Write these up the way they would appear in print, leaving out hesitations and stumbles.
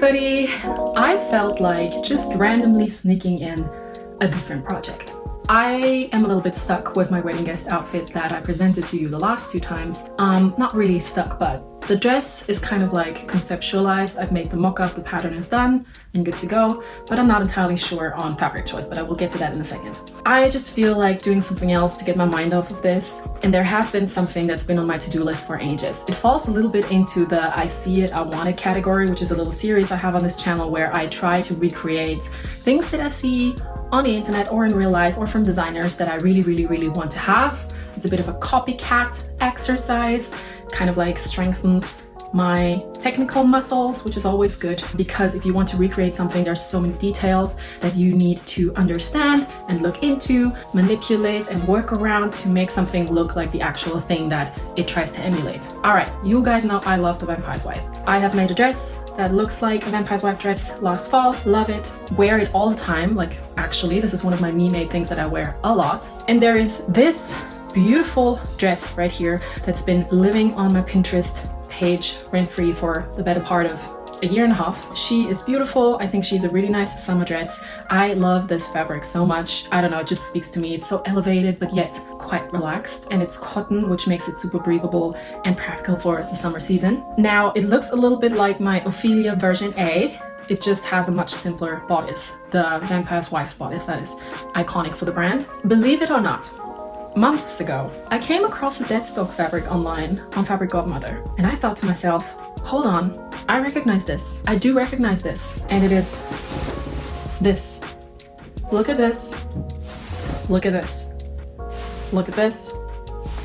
everybody! I felt like just randomly sneaking in a different project. I am a little bit stuck with my wedding guest outfit that I presented to you the last two times. Not really stuck, but the dress is kind of like conceptualized. I've made the mock-up, the pattern is done and good to go, but I'm not entirely sure on fabric choice, but I will get to that in a second. I just feel like doing something else to get my mind off of this, and there has been something that's been on my to-do list for ages. It falls a little bit into the I see it, I want it category, which is a little series I have on this channel where I try to recreate things that I see on the internet or in real life or from designers that I really want to have. It's a bit of a copycat exercise, kind of like strengthens my technical muscles, which is always good, because if you want to recreate something, there's so many details that you need to understand and look into, manipulate and work around to make something look like the actual thing that it tries to emulate. All right, you guys know I love the Vampire's Wife. I have made a dress that looks like a Vampire's Wife dress last fall. Love it. Wear it all the time. Like, actually, this is one of my me-made things that I wear a lot. And there is this beautiful dress right here that's been living on my Pinterest page rent-free for the better part of a year and a half. She is beautiful. I think she's a really nice summer dress. I love this fabric so much. I don't know, it just speaks to me. It's so elevated but yet quite relaxed, and it's cotton, which makes it super breathable and practical for the summer season. Now, it looks a little bit like my Ophelia version A. It just has a much simpler bodice, the Vampire's Wife bodice that is iconic for the brand. Believe it or not, months ago, I came across a dead stock fabric online on Fabric Godmother, and I thought to myself, hold on, I recognize this. I do recognize this. And it is this. Look at this. Look at this. Look at this.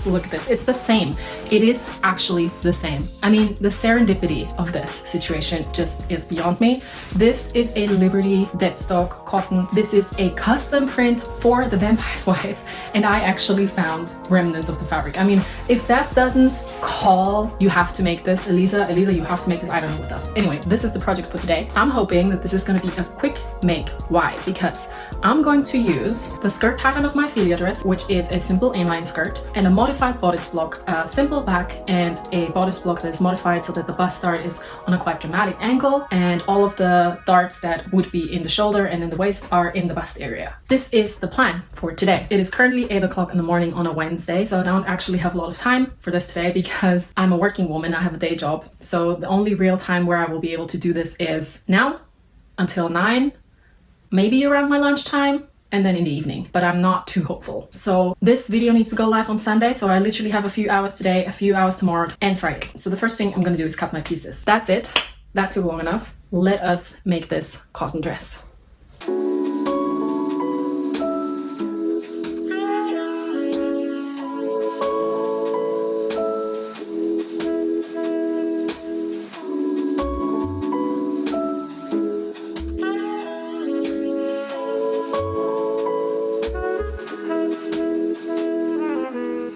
Look at this. It's the same. It is actually the same. I mean, the serendipity of this situation just is beyond me. This is a Liberty deadstock cotton. This is a custom print for the Vampire's Wife, and I actually found remnants of the fabric. I mean, if that doesn't call, you have to make this, Elisa, you have to make this, I don't know what does. Anyway, this is the project for today. I'm hoping that this is going to be a quick make. Why? Because I'm going to use the skirt pattern of my Ophelia dress, which is a simple A-line skirt, and a modified bodice block, a simple back and a bodice block that is modified so that the bust dart is on a quite dramatic angle, and all of the darts that would be in the shoulder and in the waist are in the bust area. This is the plan for today. It is currently 8 o'clock in the morning on a Wednesday, so I don't actually have a lot of time for this today because I'm a working woman, I have a day job. So the only real time where I will be able to do this is now until 9, maybe around my lunchtime, and then in the evening, but I'm not too hopeful. So this video needs to go live on Sunday, so I literally have a few hours today, a few hours tomorrow, and Friday. So the first thing I'm gonna do is cut my pieces. That's it. That took long enough. Let us make this cotton dress.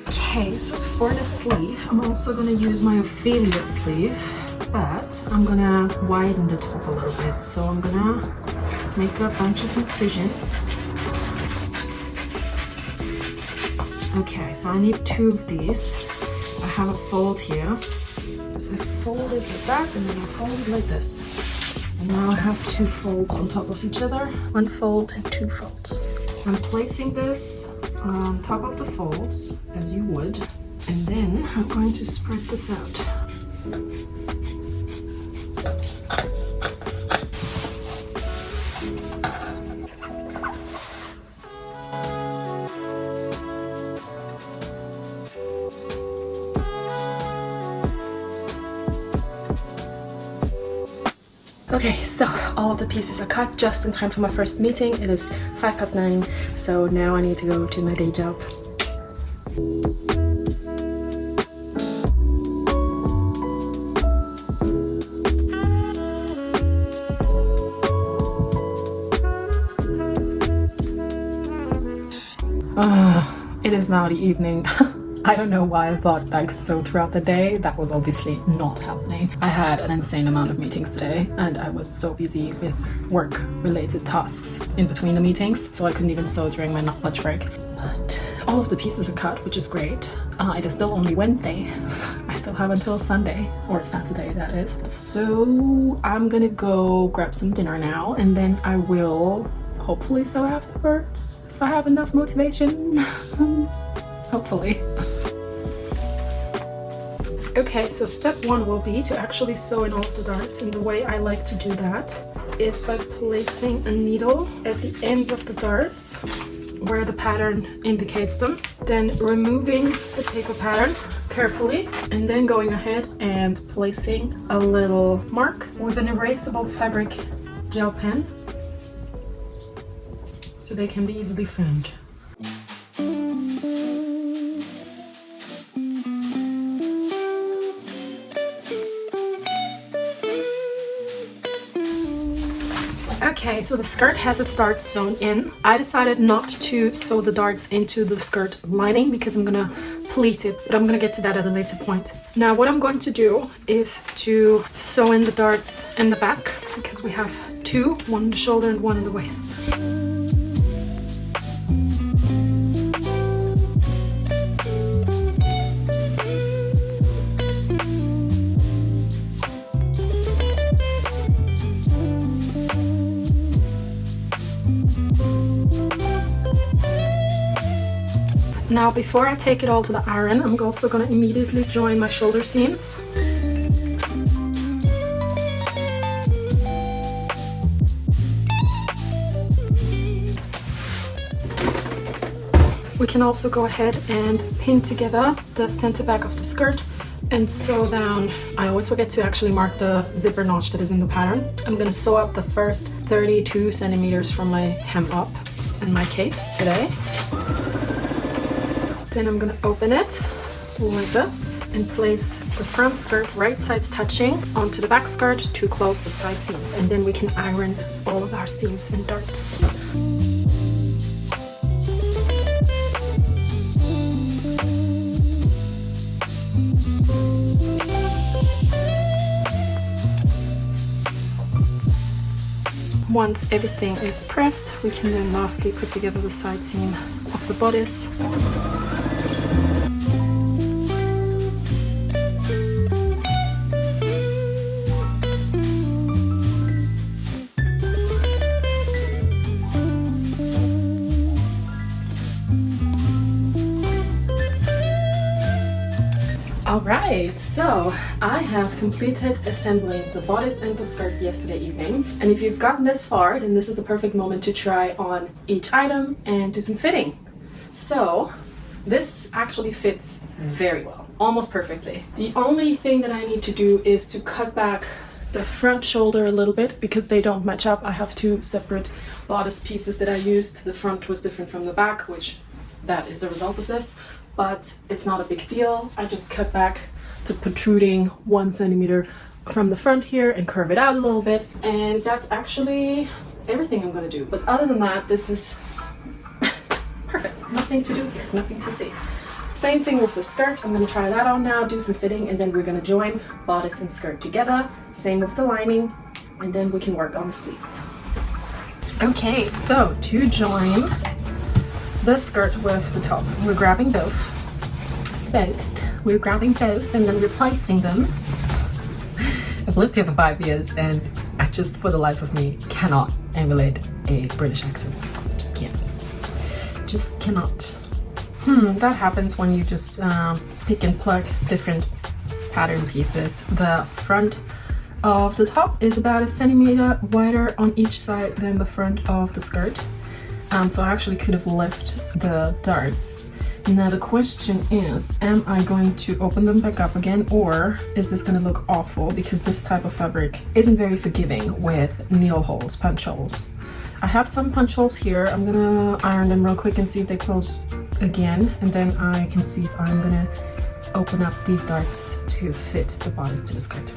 Okay, so for the sleeve, I'm also gonna use my Ophelia sleeve, but I'm gonna widen the top a little bit. So I'm gonna make a bunch of incisions. Okay, so I need 2 of these. I have a fold here. So I fold it like that, and then I fold it like this. And now I have 2 folds on top of each other. 1 fold and 2 folds. I'm placing this on top of the folds, as you would, and then I'm going to spread this out. Okay, so all of the pieces are cut just in time for my first meeting. It is 9:05, so now I need to go to my day job. It is now the evening. I don't know why I thought I could sew throughout the day. That was obviously not happening. I had an insane amount of meetings today, and I was so busy with work-related tasks in between the meetings, so I couldn't even sew during my lunch break. But all of the pieces are cut, which is great. It is still only Wednesday. I still have until Sunday, or Saturday that is. So I'm gonna go grab some dinner now, and then I will hopefully sew afterwards if I have enough motivation. Hopefully. Okay, so step one will be to actually sew in all of the darts, and the way I like to do that is by placing a needle at the ends of the darts where the pattern indicates them, then removing the paper pattern carefully, and then going ahead and placing a little mark with an erasable fabric gel pen so they can be easily found. Okay, so the skirt has its darts sewn in. I decided not to sew the darts into the skirt lining because I'm gonna pleat it, but I'm gonna get to that at a later point. Now what I'm going to do is to sew in the darts in the back, because we have two, one in the shoulder and one in the waist. Now before I take it all to the iron, I'm also going to immediately join my shoulder seams. We can also go ahead and pin together the center back of the skirt and sew down. I always forget to actually mark the zipper notch that is in the pattern. I'm going to sew up the first 32 centimeters from my hem up in my case today. Then I'm going to open it like this and place the front skirt right sides touching onto the back skirt to close the side seams, and then we can iron all of our seams and darts. Once everything is pressed, we can then lastly put together the side seam of the bodice. Alright, so I have completed assembling the bodice and the skirt yesterday evening, and if you've gotten this far, then this is the perfect moment to try on each item and do some fitting. So this actually fits very well, almost perfectly. The only thing that I need to do is to cut back the front shoulder a little bit because they don't match up. I have two separate bodice pieces that I used. The front was different from the back, which that is the result of this. But it's not a big deal. I just cut back the protruding 1 centimeter from the front here and curve it out a little bit. And that's actually everything I'm gonna do. But other than that, this is perfect. Nothing to do here, nothing to see. Same thing with the skirt. I'm gonna try that on now, do some fitting, and then we're gonna join bodice and skirt together. Same with the lining, and then we can work on the sleeves. Okay, so to join the skirt with the top, we're grabbing both. We're grabbing both and then replacing them. I've lived here for 5 years and I just, for the life of me, cannot emulate a British accent. Just can't. Just cannot. That happens when you just pick and pluck different pattern pieces. The front of the top is about 1 centimeter wider on each side than the front of the skirt. So I actually could have left the darts. Now the question is, am I going to open them back up again, or is this going to look awful because this type of fabric isn't very forgiving with needle holes, punch holes. I have some punch holes here. I'm gonna iron them real quick and see if they close again, and then I can see if I'm gonna open up these darts to fit the bodice to the skirt.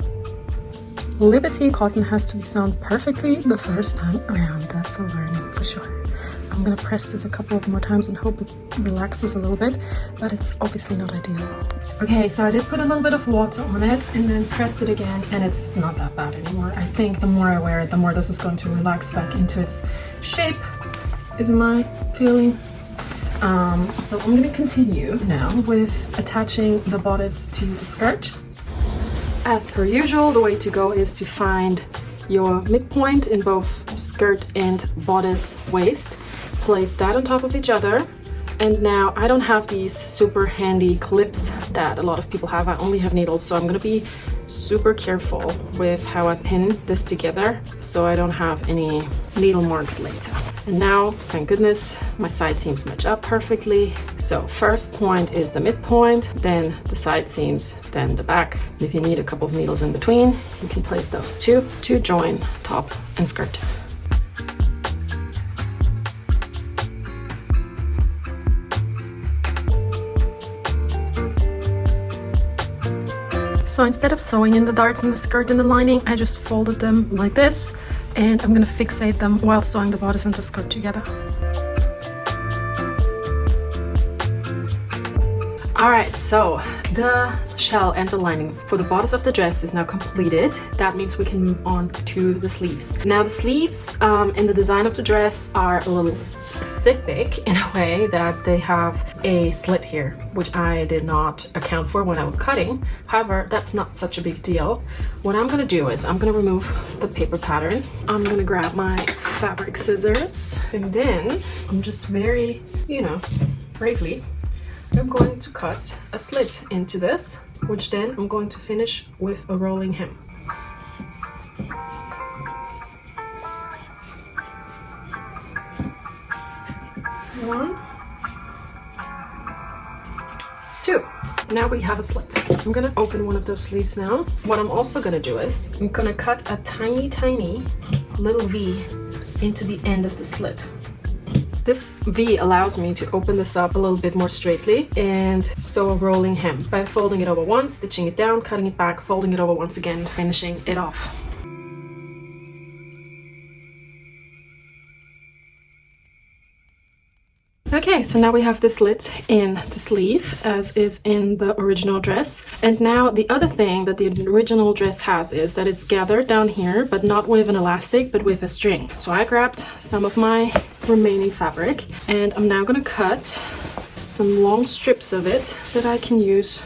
Liberty cotton has to be sewn perfectly the first time around. That's a learning for sure. I'm gonna press this a couple of more times and hope it relaxes a little bit, but it's obviously not ideal. Okay, so I did put a little bit of water on it and then pressed it again, and it's not that bad anymore. I think the more I wear it, the more this is going to relax back into its shape, is my feeling. So I'm going to continue now with attaching the bodice to the skirt. As per usual, the way to go is to find your midpoint in both skirt and bodice waist. Place that on top of each other. And now I don't have these super handy clips that a lot of people have. I only have needles, so I'm going to be super careful with how I pin this together so I don't have any needle marks later. And now, thank goodness, my side seams match up perfectly. So first point is the midpoint, then the side seams, then the back. And if you need a couple of needles in between, you can place those two to join top and skirt. So instead of sewing in the darts in the skirt and the lining, I just folded them like this, and I'm gonna fixate them while sewing the bodice and the skirt together. Alright, so the shell and the lining for the bodice of the dress is now completed. That means we can move on to the sleeves. Now the sleeves in the design of the dress are a little specific in a way that they have a slit here, which I did not account for when I was cutting. However, that's not such a big deal. What I'm gonna do is I'm gonna remove the paper pattern. I'm gonna grab my fabric scissors, and then I'm just very, bravely, I'm going to cut a slit into this, which then I'm going to finish with a rolling hem. One, two. Now we have a slit. I'm gonna open one of those sleeves now. What I'm also gonna do is I'm gonna cut a tiny, tiny little V into the end of the slit. This V allows me to open this up a little bit more straightly and sew a rolling hem by folding it over once, stitching it down, cutting it back, folding it over once again, finishing it off. Okay, so now we have the slit in the sleeve, as is in the original dress. And now the other thing that the original dress has is that it's gathered down here, but not with an elastic, but with a string. So I grabbed some of my remaining fabric, and I'm now gonna cut some long strips of it that I can use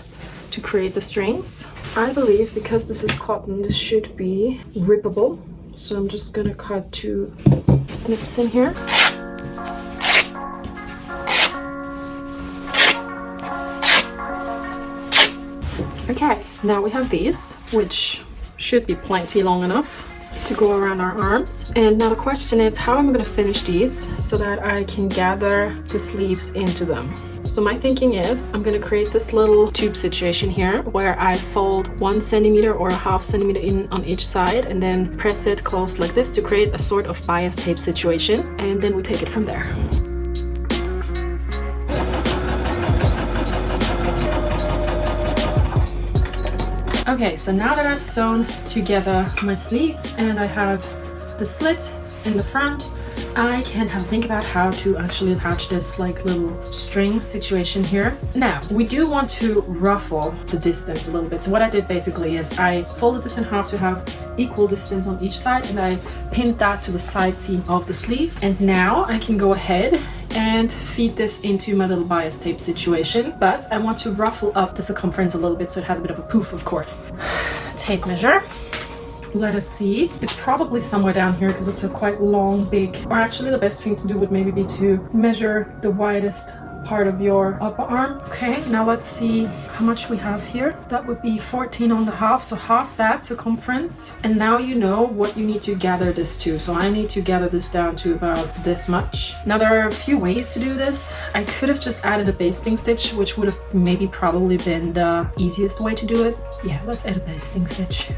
to create the strings. I believe because this is cotton, this should be rippable. So I'm just gonna cut 2 snips in here. Okay, now we have these, which should be plenty long enough to go around our arms. And now the question is, how am I going to finish these so that I can gather the sleeves into them? So my thinking is I'm going to create this little tube situation here where I fold 1 centimeter or a ½ centimeter in on each side and then press it closed like this to create a sort of bias tape situation, and then we take it from there. Okay, so now that I've sewn together my sleeves and I have the slit in the front, I can have a think about how to actually attach this like little string situation here. Now, we do want to ruffle the distance a little bit. So what I did basically is I folded this in half to have equal distance on each side, and I pinned that to the side seam of the sleeve. And now I can go ahead and feed this into my little bias tape situation, but I want to ruffle up the circumference a little bit so it has a bit of a poof, of course. Tape measure. Let us see. It's probably somewhere down here because it's a quite long, big, or actually the best thing to do would maybe be to measure the widest part of your upper arm. Okay, now let's see how much we have here. That would be 14.5, so half that circumference. And now you know what you need to gather this to. So I need to gather this down to about this much. Now there are a few ways to do this. I could have just added a basting stitch, which would have maybe probably been the easiest way to do it. Yeah, let's add a basting stitch.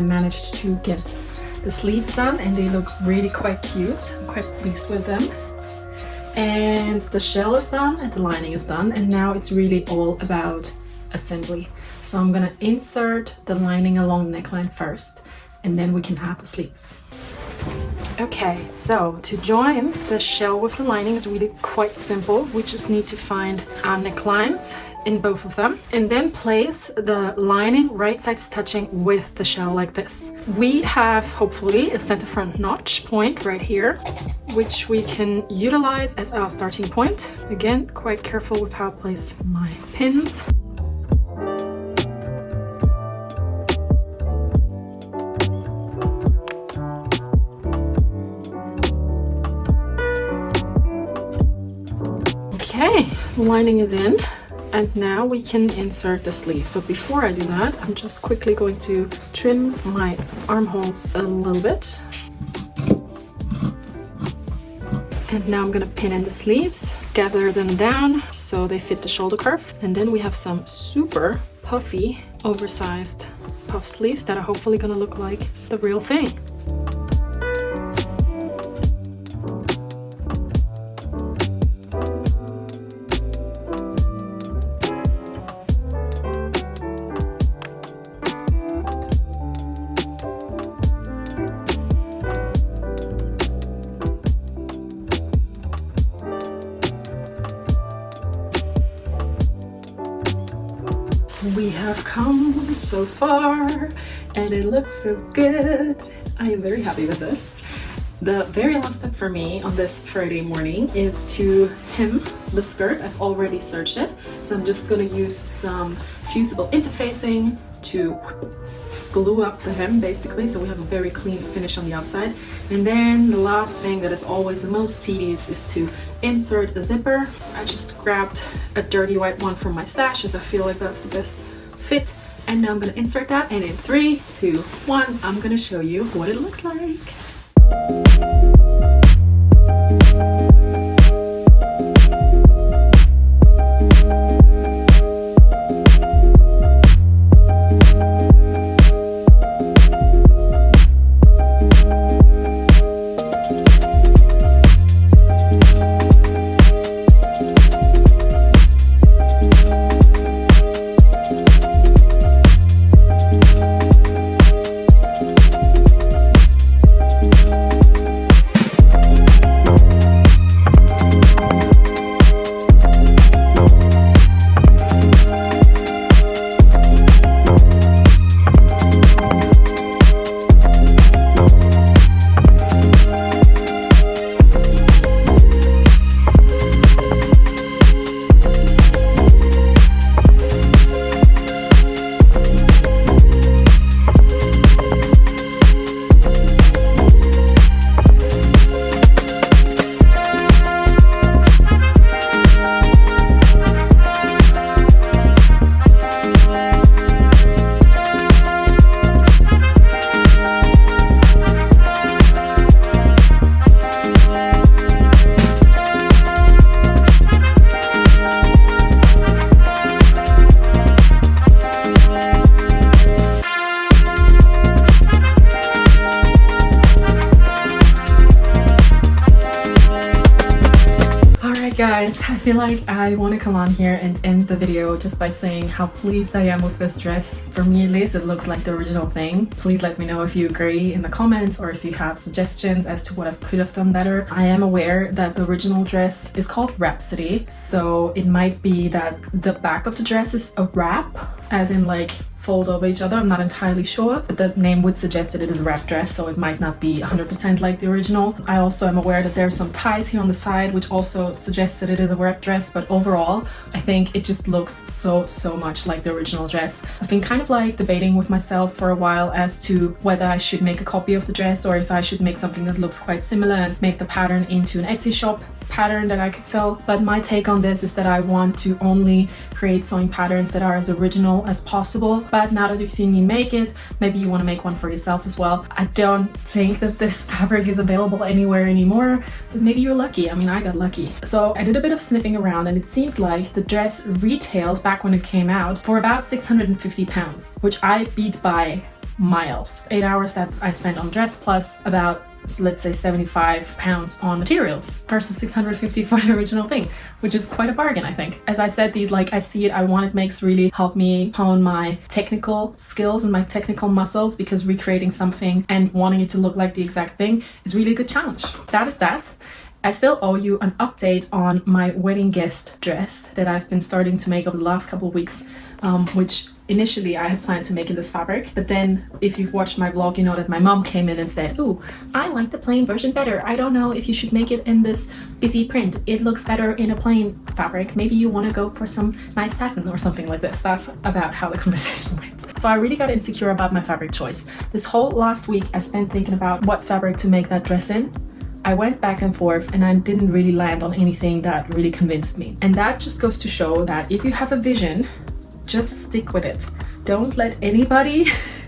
Managed to get the sleeves done and they look really quite cute. I'm quite pleased with them. And the shell is done and the lining is done, and now it's really all about assembly. So I'm gonna insert the lining along the neckline first, and then we can add the sleeves. Okay, so to join the shell with the lining is really quite simple. We just need to find our necklines in both of them and then place the lining right sides touching with the shell like this. We have hopefully a center front notch point right here, which we can utilize as our starting point. Again, quite careful with how I place my pins. Okay, the lining is in. And now we can insert the sleeve. But before I do that, I'm just quickly going to trim my armholes a little bit. And now I'm gonna pin in the sleeves, gather them down so they fit the shoulder curve. And then we have some super puffy, oversized puff sleeves that are hopefully gonna look like the real thing. We have come so far and it looks so good. I am very happy with this. The very last step for me on this Friday morning is to hem the skirt. I've already serged it, so I'm just going to use some fusible interfacing to glue up the hem basically, so we have a very clean finish on the outside. And then the last thing that is always the most tedious is to insert a zipper. I just grabbed a dirty white one from my stash as I feel like that's the best fit. And now I'm gonna insert that, and in 3, 2, 1, I'm gonna show you what it looks like. Guys, I feel like I want to come on here and end the video just by saying how pleased I am with this dress. For me at least, it looks like the original thing. Please let me know if you agree in the comments or if you have suggestions as to what I could have done better. I am aware that the original dress is called Wrapsody, so it might be that the back of the dress is a wrap, as in like fold over each other. I'm not entirely sure, but the name would suggest that it is a wrap dress, so it might not be 100% like the original. I also am aware that there's some ties here on the side, which also suggests that it is a wrap dress, but overall, I think it just looks so much like the original dress. I've been kind of like debating with myself for a while as to whether I should make a copy of the dress or if I should make something that looks quite similar and make the pattern into an Etsy shop pattern that I could sell. But my take on this is that I want to only create sewing patterns that are as original as possible. But now that you've seen me make it, maybe you want to make one for yourself as well. I don't think that this fabric is available anywhere anymore, but maybe you're lucky. I mean, I got lucky. So I did a bit of sniffing around, and it seems like the dress retailed back when it came out for about £650, which I beat by miles. 8 hours that I spent on dress plus about so let's say 75 pounds on materials versus 650 for the original thing, which is quite a bargain, I think. As I said, these like I see it, I want it makes really help me hone my technical skills and my technical muscles, because recreating something and wanting it to look like the exact thing is really a good challenge. That is that. I still owe you an update on my wedding guest dress that I've been starting to make over the last couple of weeks, which initially I had planned to make in this fabric, but then if you've watched my vlog, you know that my mom came in and said, "Ooh, I like the plain version better. I don't know if you should make it in this busy print. It looks better in a plain fabric. Maybe you want to go for some nice satin or something like this." That's about how the conversation went. So I really got insecure about my fabric choice. This whole last week I spent thinking about what fabric to make that dress in. I went back and forth and I didn't really land on anything that really convinced me. And that just goes to show that if you have a vision, just stick with it. Don't let anybody,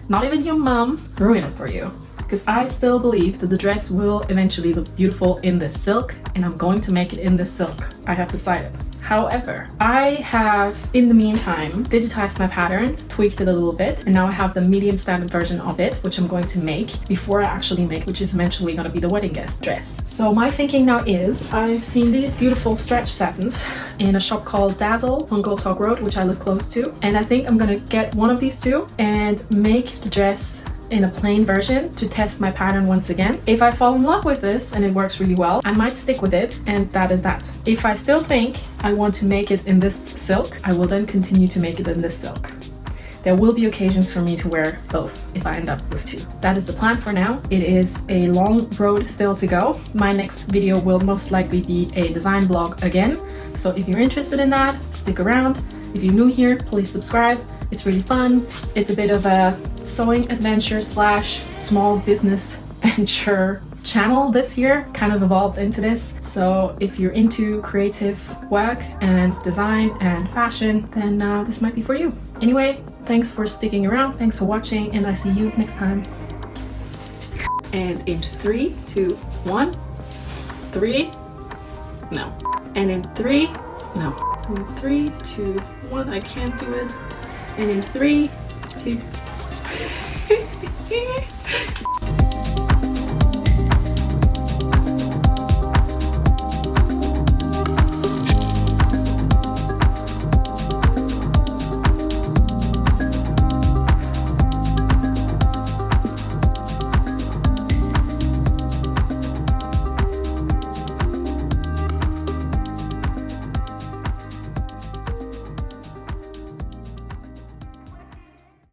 not even your mom, ruin it for you. Because I still believe that the dress will eventually look beautiful in this silk, and I'm going to make it in this silk. I have decided. However, I have, in the meantime, digitized my pattern, tweaked it a little bit, and now I have the medium standard version of it, which I'm going to make before I actually make, which is eventually going to be the wedding guest dress. So my thinking now is, I've seen these beautiful stretch satins in a shop called Dazzle on Gold Talk Road, which I live close to, and I think I'm going to get one of these two and make the dress in a plain version to test my pattern once again. If I fall in love with this and it works really well, I might stick with it, and that is that. If I still think I want to make it in this silk, I will then continue to make it in this silk. There will be occasions for me to wear both if I end up with two. That is the plan for now. It is a long road still to go. My next video will most likely be a design vlog again. So if you're interested in that, stick around. If you're new here, please subscribe. It's really fun. It's a bit of a sewing adventure slash small business venture channel this year, kind of evolved into this. So if you're into creative work and design and fashion, then this might be for you. Anyway, thanks for sticking around. Thanks for watching, and I see you next time. And in 3, 2, 1, 3, no. And in 3, no. In 3, 2, 1, I can't do it. And in 3, 2